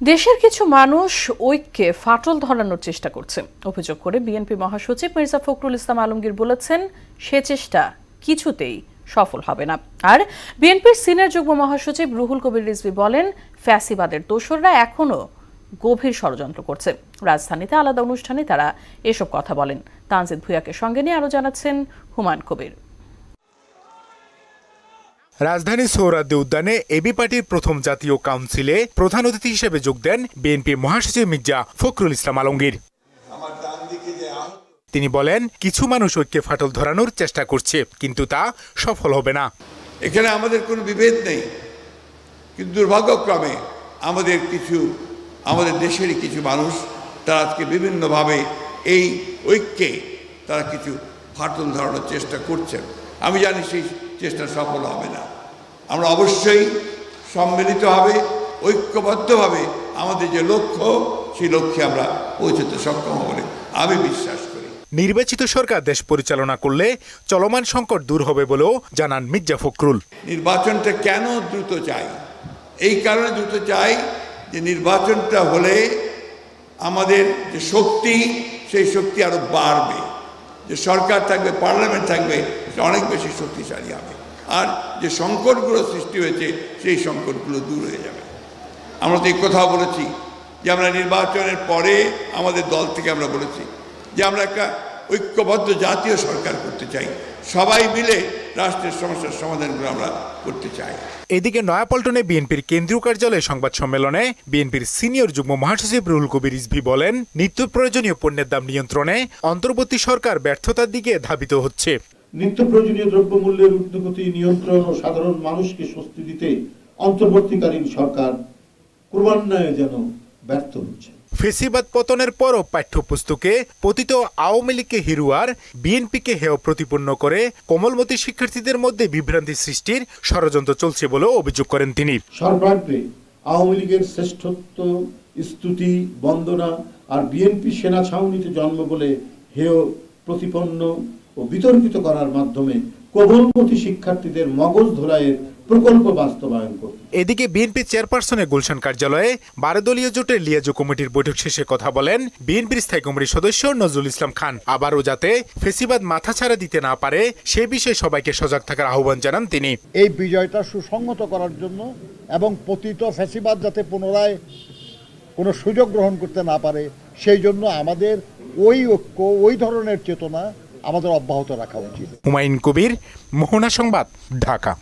দেশের কিছু মানুষ ঐক্যে ফাটল ধরানোর চেষ্টা করছে অভিযোগ করে বিএনপি মহাসচিব মির্জা ফখরুল ইসলাম আলমগীর বলেছেন সে চেষ্টা কিছুতেই সফল হবে না। আর বিএনপির সিনিয়র যুগ্ম মহাসচিব রুহুল কবির রিজভী বলেন ফ্যাসিবাদের দোসররা এখনো গভীর ষড়যন্ত্র করছে। রাজধানীতে আলাদা অনুষ্ঠানে তারা এসব কথা বলেন। তানজিদ ভুঁইয়াকে সঙ্গে নিয়ে আরো জানাচ্ছেন হুমায়ুন কবির। রাজধানীর সোহরাওয়ার্দী উদ্যানে এবি পার্টির প্রথম জাতীয় কাউন্সিলে প্রধান অতিথি হিসেবে যোগ দেন বিএনপি মহাসচিব মির্জা ফখরুল ইসলাম আলমগীর। তিনি বলেন কিছু মানুষ ঐক্যে ফাটল ধরানোর চেষ্টা করছে, কিন্তু তা সফল হবে না। এখানে আমাদের কোনো বিভেদ নেই, কিন্তু দুর্ভাগ্যক্রমে আমাদের দেশেরই কিছু মানুষ তারা আজকে বিভিন্নভাবে এই ঐক্যে তারা কিছু ফাটল ধরানোর চেষ্টা করছেন। আমি জানি সেই চেষ্টা সফল হবে না। আমরা অবশ্যই সম্মিলিতভাবে ঐক্যবদ্ধভাবে আমাদের যে লক্ষ্য সেই লক্ষ্যে আমরা পৌঁছতে সক্ষম হব বলে আমি বিশ্বাস করি। নির্বাচিত সরকার দেশ পরিচালনা করলে চলমান সংকট দূর হবে বলেও জানান মির্জা ফখরুল। নির্বাচনটা কেন দ্রুত চাই? এই কারণে দ্রুত চাই যে নির্বাচনটা হলে আমাদের যে শক্তি সেই শক্তি আরো বাড়বে, যে সরকার থাকবে, পার্লামেন্ট থাকবে, সেটা অনেক বেশি শক্তিশালী হবে। আর যে সংকটগুলো সৃষ্টি হয়েছে সেই সংকটগুলো দূর হয়ে যাবে। আমরা তো এই কথাও বলেছি যে আমরা নির্বাচনের পরে আমাদের দল থেকে আমরা বলেছি যে আমরা একটা ঐক্যবদ্ধ জাতীয় সরকার করতে চাই, সবাই মিলে রাষ্ট্রের সমস্যার সমাধানগুলো আমরা করতে চাই। এদিকে নয়াপল্টনে বিএনপির কেন্দ্রীয় কার্যালয়ে সংবাদ সম্মেলনে বিএনপির সিনিয়র যুগ্ম মহাসচিব রুহুল কবির রিজভী বলেন নিত্য প্রয়োজনীয় পণ্যের দাম নিয়ন্ত্রণে অন্তর্বর্তী সরকার ব্যর্থতার দিকে ধাবিত হচ্ছে। নিত্য প্রয়োজনীয় দ্রব্যমূল্যের ঊর্ধ্বগতি নিয়ন্ত্রণ ও সাধারণ মানুষকে স্বস্তি দিতে অন্তর্বর্তীকালীন সরকার ক্রমান্বয়ে যেন ব্যর্থ হচ্ছে। ফেসিবাদ পতনের পরও পাঠ্যপুস্তকে পতিত আওয়ামী লীগকে হিরো আর বিএনপিকে হেয় প্রতিপন্ন করে কোমলমতি শিক্ষার্থীদের মধ্যে বিভ্রান্তি সৃষ্টির ষড়যন্ত্র চলছে বলেও অভিযোগ করেন তিনি। সর্বাগ্রে আওয়ামী লীগের শ্রেষ্ঠত্ব স্তুতি বন্দনা আর বিএনপি সেনা ছাউনিতে জন্ম বলে হেয় প্রতিপন্ন ও বিতর্কিত করার মাধ্যমে কোমলমতি শিক্ষার্থীদের মগজ ধোলাইয়ের প্রকল্প বাস্তবায়ন করবে। এদিকে বিএনপি চেয়ারপারসনের গুলশান কার্যালয়ে 12 দলীয় জোটের লিয়াজো কমিটির বৈঠক শেষে কথা বলেন বিএনপির স্থায়ী কমিটির সদস্য নজরুল ইসলাম খান। আবারও যাতে ফেসিবাদ মাথাছাড়া দিতে না পারে সে বিষয়ে সবাইকে সজাগ থাকার আহ্বান জানান তিনি। এই বিজয়টা সুসংহত করার জন্য এবং পতিত ফেসিবাদ যাতে পুনরায় কোনো সুযোগ গ্রহণ করতে না পারে সেই জন্য আমাদের ওই ঐক্য, ওই ধরনের চেতনা আমাদের অব্যাহত রাখা উচিত। হুমায়ুন কবির, মোহনা সংবাদ, ঢাকা।